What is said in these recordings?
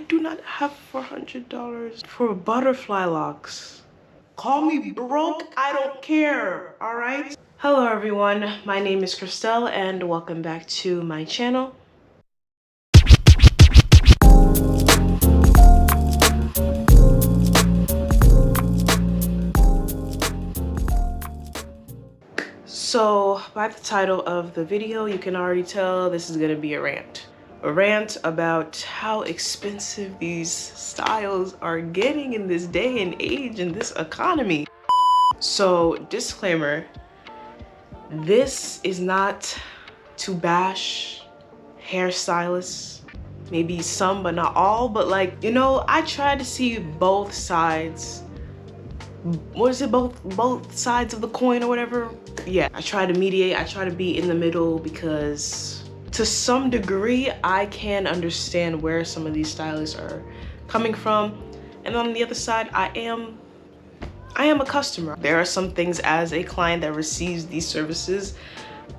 do not have $400 for butterfly locks. Call me broke, I don't care, all right? Hello everyone, my name is Christelle and welcome back to my channel. So by the title of the video, you can already tell this is gonna be a rant. A rant about how expensive these styles are getting in this day and age in this economy. So disclaimer, this is not to bash hairstylists, maybe some but not all, but like, you know, I try to see both sides. What is it, both sides of the coin or whatever? Yeah, I try to mediate, I try to be in the middle because to some degree I can understand where some of these stylists are coming from, and on the other side I am a customer. There are some things as a client that receives these services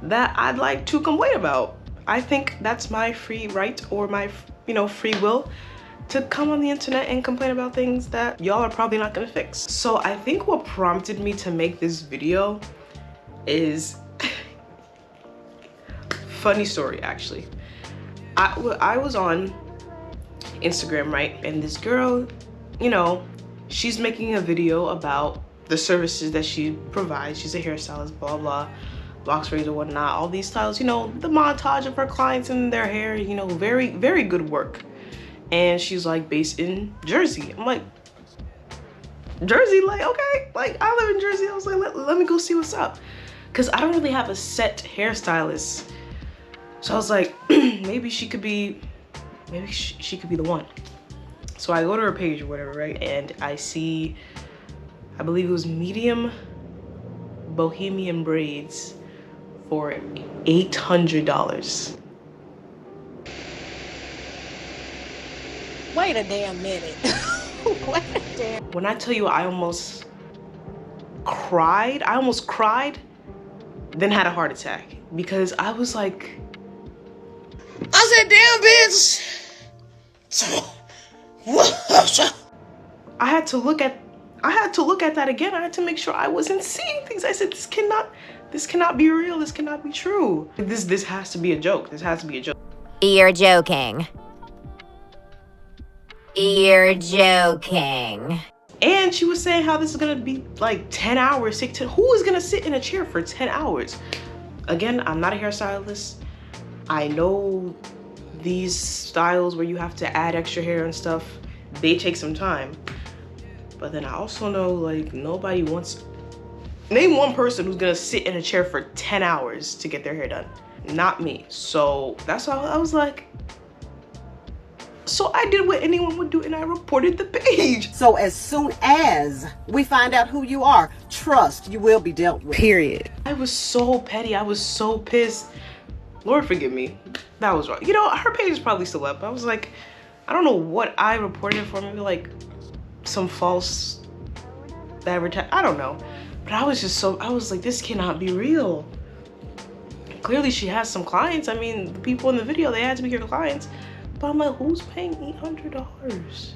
that I'd like to complain about. I think that's my free right, or my, you know, free will, to come on the internet and complain about things that y'all are probably not gonna fix. So I think what prompted me to make this video is funny story actually. I was on Instagram, right, and this girl, you know, she's making a video about the services that she provides. She's a hairstylist, blah blah, box braids or whatnot, all these styles, you know, the montage of her clients and their hair, you know, very good work. And she's like based in Jersey. I'm like, Jersey? Like, okay, like I live in Jersey. I was like, let me go see what's up. Cause I don't really have a set hairstylist. So I was like, maybe she could be the one. So I go to her page or whatever, right? And I see, I believe it was medium bohemian braids for $800. Wait a damn minute. Wait a damn. When I tell you I almost cried, then had a heart attack, because I was like, I said, damn bitch. I had to look at that again. I had to make sure I wasn't seeing things. I said, this cannot be real. This cannot be true. This has to be a joke. This has to be a joke. You're joking. You're joking. And she was saying how this is gonna be like 10 hours. Who is gonna sit in a chair for 10 hours? Again, I'm not a hairstylist. I know these styles where you have to add extra hair and stuff, they take some time. But then I also know, like, nobody wants, name one person who's gonna sit in a chair for 10 hours to get their hair done. Not me. So that's why I was like, so I did what anyone would do and I reported the page. So as soon as we find out who you are, trust you will be dealt with. Period. I was so petty. I was so pissed. Lord forgive me. That was wrong. You know, her page is probably still up. I was like, I don't know what I reported it for. Maybe like some false advertising. I don't know. But I was just so, I was like, this cannot be real. Clearly she has some clients. I mean, the people in the video, they had to be her clients. But I'm like, who's paying $800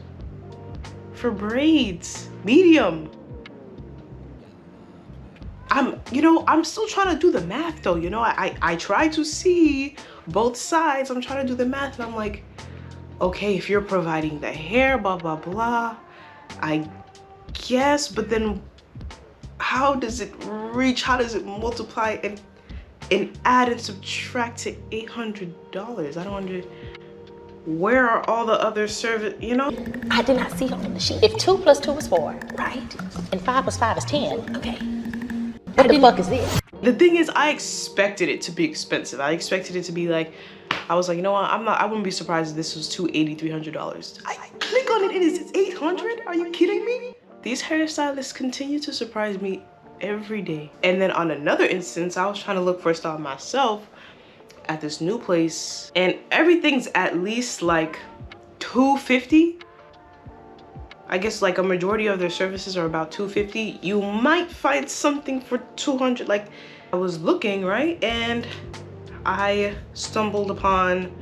for braids? Medium. I'm still trying to do the math though, you know? I try to see both sides. I'm trying to do the math and I'm like, okay, if you're providing the hair, blah, blah, blah, I guess, but then how does it reach? How does it multiply and add and subtract to $800? I don't understand. Where are all the other service, you know? I did not see on the sheet. If 2 plus 2 is 4, right? And 5 plus 5 is 10, okay. What the fuck is this? The thing is, I expected it to be expensive. I expected it to be like, I was like, you know what, I wouldn't be surprised if this was $280, $300. I click on it and it's $800? Are you kidding me? These hairstylists continue to surprise me every day. And then on another instance, I was trying to look for a style myself at this new place and everything's at least like $250. I guess like a majority of their services are about $250. You might find something for $200. Like I was looking, right, and I stumbled upon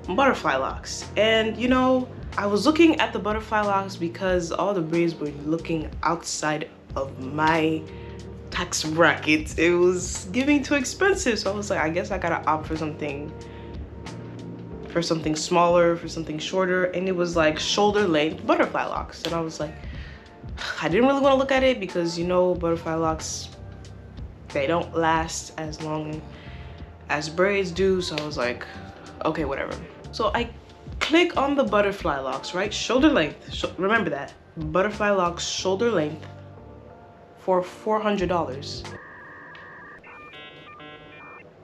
butterfly locks, and you know, I was looking at the butterfly locks because all the braids were looking outside of my tax bracket. It was giving too expensive, so I was like, I guess I gotta opt for something smaller, for something shorter, and it was like shoulder length butterfly locks. And I was like, I didn't really want to look at it because, you know, butterfly locks, they don't last as long as braids do. So I was like, okay, whatever. So I click on the butterfly locks, right? Shoulder length, remember that. Butterfly locks, shoulder length for $400.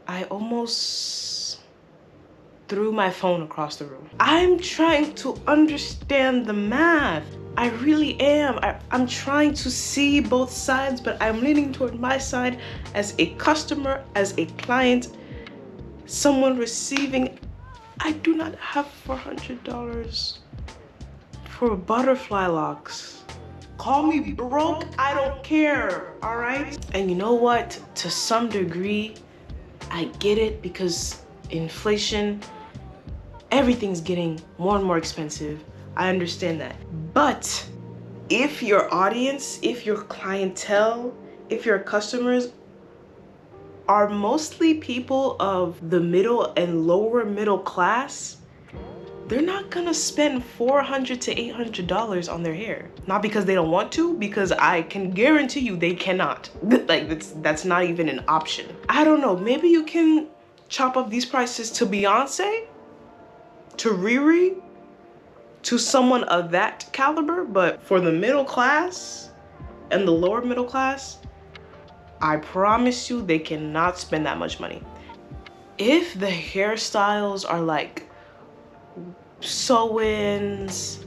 I almost threw my phone across the room. I'm trying to understand the math. I really am. I'm trying to see both sides, but I'm leaning toward my side as a customer, as a client, someone receiving. I do not have $400 for butterfly locks. Call me broke, I don't care, all right? And you know what? To some degree, I get it because inflation, everything's getting more and more expensive. I understand that. But if your audience, if your clientele, if your customers are mostly people of the middle and lower middle class, they're not gonna spend $400 to $800 on their hair. Not because they don't want to, because I can guarantee you they cannot. Like, that's not even an option. I don't know, maybe you can chop up these prices to Beyonce, to Riri, to someone of that caliber, but for the middle class and the lower middle class, I promise you they cannot spend that much money. If the hairstyles are like sew-ins,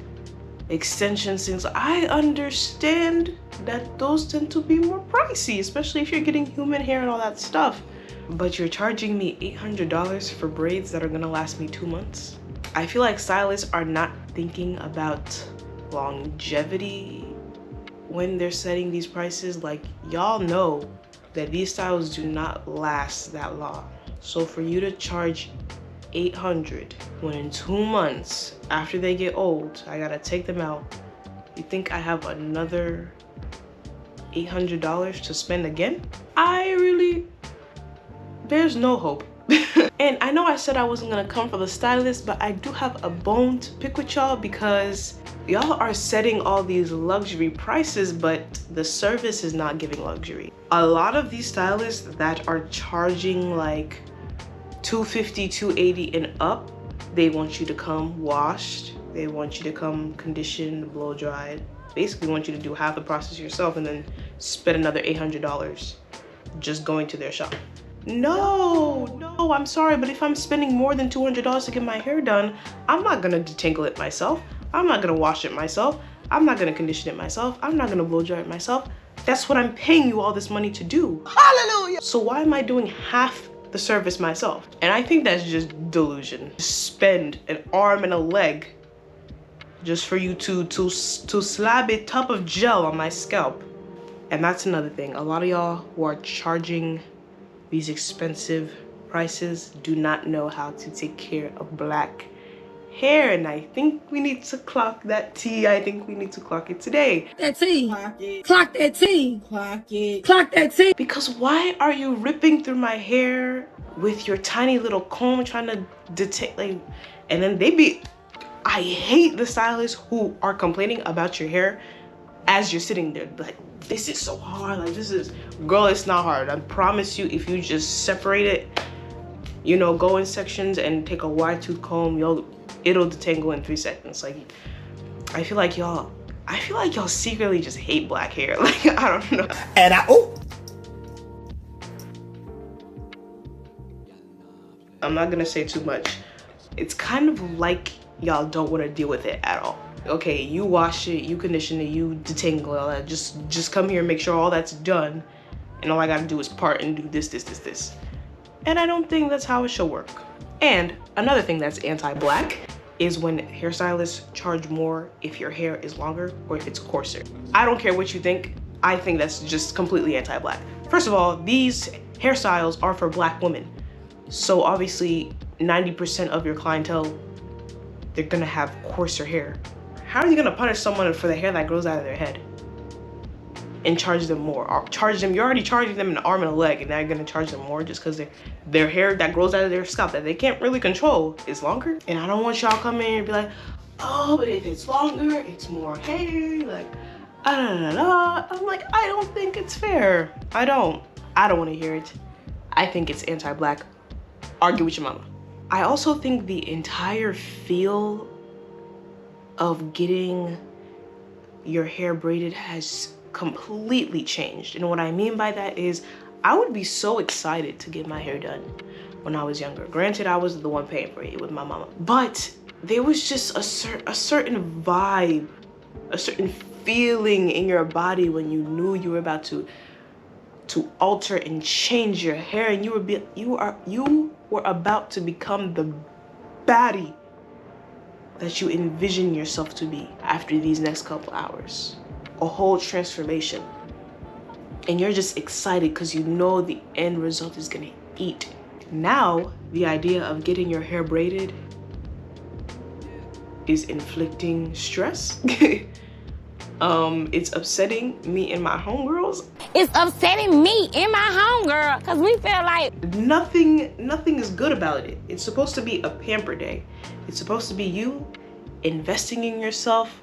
extensions, things, I understand that those tend to be more pricey, especially if you're getting human hair and all that stuff. But you're charging me $800 for braids that are gonna last me 2 months? I feel like stylists are not thinking about longevity when they're setting these prices. Like, y'all know that these styles do not last that long. So for you to charge $800 when in 2 months after they get old, I gotta take them out, you think I have another $800 to spend again? There's no hope. And I know I said I wasn't gonna come for the stylist, but I do have a bone to pick with y'all because y'all are setting all these luxury prices, but the service is not giving luxury. A lot of these stylists that are charging like $250, $280 and up, they want you to come washed, they want you to come conditioned, blow dried, basically want you to do half the process yourself and then spend another $800 just going to their shop. No, I'm sorry, but if I'm spending more than $200 to get my hair done, I'm not gonna detangle it myself. I'm not gonna wash it myself. I'm not gonna condition it myself. I'm not gonna blow dry it myself. That's what I'm paying you all this money to do. Hallelujah! So why am I doing half the service myself? And I think that's just delusion. Spend an arm and a leg just for you to slab a tub of gel on my scalp. And that's another thing. A lot of y'all who are charging these expensive prices do not know how to take care of black hair, and I think we need to clock that T. I think we need to clock it today. That T. Clock it. Clock that T. Clock it. Clock that T. Because why are you ripping through my hair with your tiny little comb trying to detect, like, and then I hate the stylists who are complaining about your hair as you're sitting there, like, this is so hard, like, girl, it's not hard. I promise you, if you just separate it, you know, go in sections and take a wide tooth comb, it'll detangle in 3 seconds. Like, I feel like y'all secretly just hate black hair. Like, I don't know. And I'm not gonna say too much. It's kind of like y'all don't want to deal with it at all. Okay, you wash it, you condition it, you detangle all that. Just come here and make sure all that's done, and all I gotta do is part and do this. And I don't think that's how it should work. And another thing that's anti-black is when hairstylists charge more if your hair is longer or if it's coarser. I don't care what you think. I think that's just completely anti-black. First of all, these hairstyles are for black women. So obviously 90% of your clientele they're gonna have coarser hair. How are you gonna punish someone for the hair that grows out of their head and charge them more? Or charge them, you're already charging them an arm and a leg, and now you're gonna charge them more just because their hair that grows out of their scalp that they can't really control is longer? And I don't want y'all come in and be like, oh, but if it's longer, it's more hair, like, I'm like, I don't think it's fair. I don't want to hear it. I think it's anti-black. Argue with your mama. I also think the entire feel of getting your hair braided has completely changed. And what I mean by that is I would be so excited to get my hair done when I was younger. Granted, I was the one paying for it with my mama, but there was just a certain vibe, a certain feeling in your body when you knew you were about to alter and change your hair, and you were about to become the baddie that you envision yourself to be after these next couple hours. A whole transformation. And you're just excited because you know the end result is gonna eat. Now, the idea of getting your hair braided is inflicting stress. It's upsetting me and my homegirls. It's upsetting me and my homegirl because we feel like nothing is good about it. It's supposed to be a pamper day. It's supposed to be you investing in yourself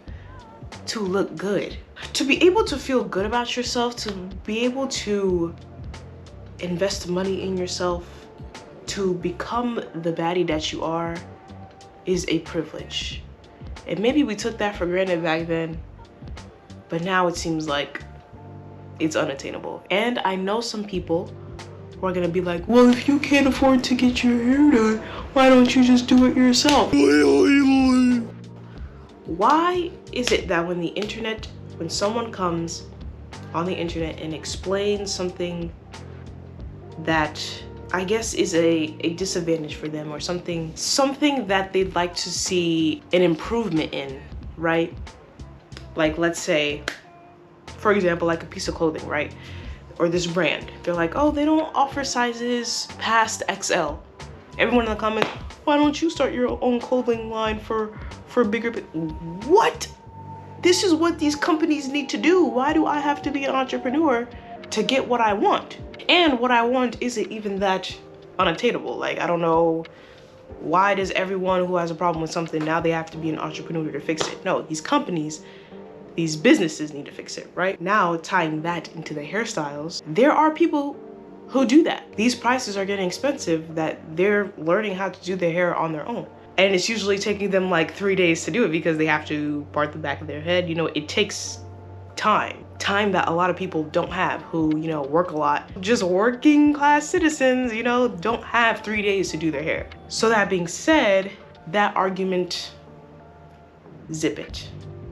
to look good. To be able to feel good about yourself, to be able to invest money in yourself, to become the baddie that you are, is a privilege. And maybe we took that for granted back then, but now it seems like it's unattainable. And I know some people who are gonna be like, well, if you can't afford to get your hair done, why don't you just do it yourself? Why is it that when someone comes on the internet and explains something that I guess is a disadvantage for them, or something that they'd like to see an improvement in, right? Like, let's say, for example, like a piece of clothing, right? Or this brand, they're like, oh, they don't offer sizes past XL. Everyone in the comments, why don't you start your own clothing line for bigger? What? This is what these companies need to do. Why do I have to be an entrepreneur to get what I want? And what I want isn't even that unattainable. Like, I don't know, why does everyone who has a problem with something, now they have to be an entrepreneur to fix it? No, these companies, these businesses need to fix it, right? Now, tying that into the hairstyles, there are people who do that. These prices are getting expensive that they're learning how to do their hair on their own. And it's usually taking them like 3 days to do it because they have to part the back of their head. You know, it takes time that a lot of people don't have, who, you know, work a lot. Just working class citizens, you know, don't have 3 days to do their hair. So that being said, that argument, zip it,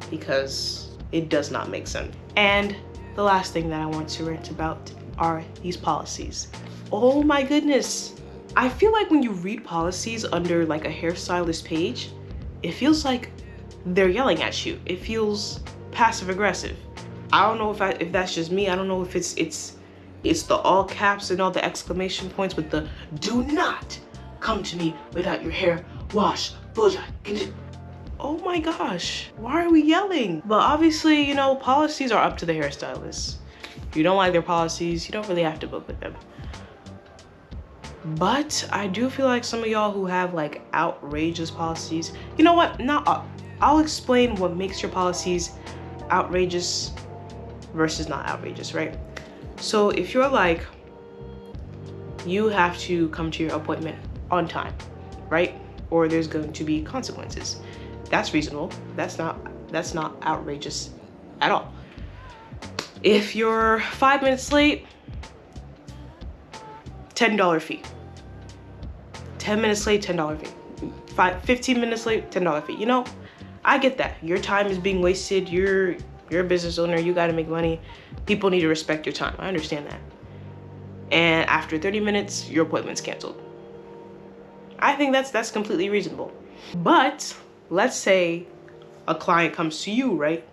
because it does not make sense. And the last thing that I want to rant about are these policies. Oh my goodness. I feel like when you read policies under like a hairstylist page, it feels like they're yelling at you. It feels passive aggressive. I don't know if that's just me. I don't know if it's the all caps and all the exclamation points with the do not come to me without your hair washed, blow dry, condition. Oh my gosh, why are we yelling? But obviously, you know, policies are up to the hairstylists. If you don't like their policies, you don't really have to book with them. But I do feel like some of y'all who have like outrageous policies, you know what? I'll explain what makes your policies outrageous versus not outrageous, right? So if you're like, you have to come to your appointment on time, right? Or there's going to be consequences. That's reasonable. That's not outrageous at all. If you're 5 minutes late, $10 fee. 10 minutes late, $10 fee. 15 minutes late, $10 fee. You know, I get that. Your time is being wasted. You're a business owner. You got to make money. People need to respect your time. I understand that. And after 30 minutes, your appointment's canceled. I think that's completely reasonable. But let's say a client comes to you, right?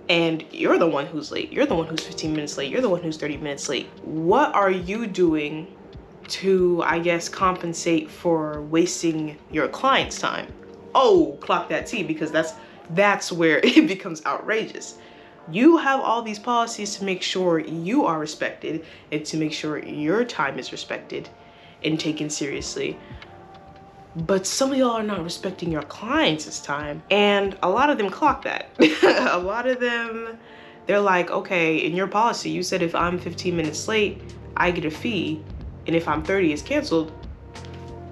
And you're the one who's late. You're the one who's 15 minutes late. You're the one who's 30 minutes late. What are you doing to, I guess, compensate for wasting your client's time? oh, clock that T, because that's where it becomes outrageous. You have all these policies to make sure you are respected and to make sure your time is respected and taken seriously. But some of y'all are not respecting your clients' time, and a lot of them clock that. A lot of them, they're like, okay, in your policy, you said if I'm 15 minutes late, I get a fee, and if I'm 30, it's canceled.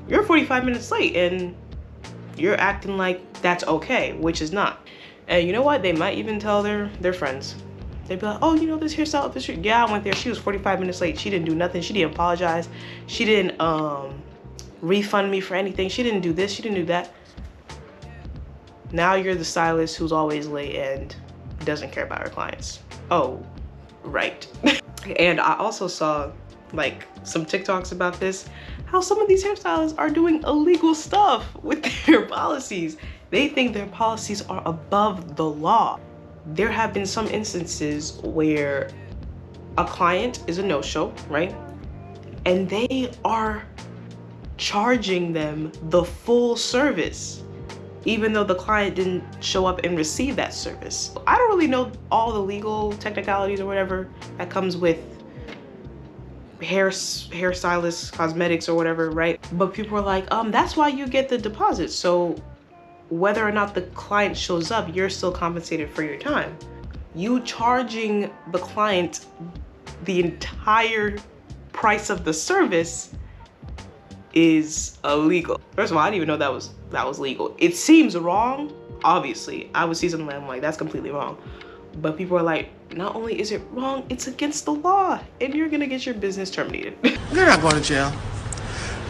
You're 45 minutes late, and you're acting like that's okay, which is not. And you know what? They might even tell their friends. They'd be like, oh, you know, this hairstyle up the street. Yeah, I went there. She was 45 minutes late. She didn't do nothing. She didn't apologize. She didn't refund me for anything. She didn't do this. She didn't do that. Now you're the stylist who's always late and doesn't care about her clients. Oh, right. And I also saw like some TikToks about this, how some of these hairstylists are doing illegal stuff with their policies. They think their policies are above the law. There have been some instances where a client is a no-show, right? And they are charging them the full service, even though the client didn't show up and receive that service. I don't really know all the legal technicalities or whatever that comes with hairstylists, cosmetics or whatever, right? But people are like, that's why you get the deposit. So whether or not the client shows up, you're still compensated for your time. You charging the client the entire price of the service is illegal. First of all, I didn't even know that was legal. It seems wrong, obviously. I would see something and I'm like, that's completely wrong. But people are like, not only is it wrong, it's against the law, and you're gonna get your business terminated. You're not going to jail.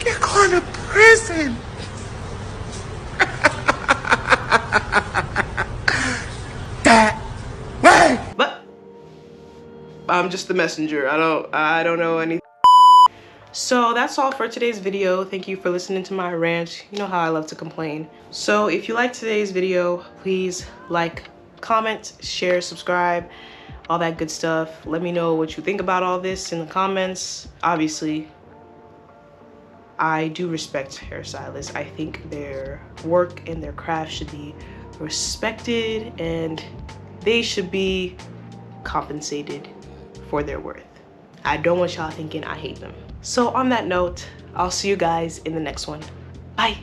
You're going to prison. That way. But I'm just the messenger. I don't know anything. So that's all for today's video. Thank you for listening to my rant. You know how I love to complain. So if you liked today's video, please like, comment, share, subscribe, all that good stuff. Let me know what you think about all this in the comments. Obviously, I do respect hairstylists. I think their work and their craft should be respected and they should be compensated for their worth. I don't want y'all thinking I hate them. So on that note, I'll see you guys in the next one. Bye.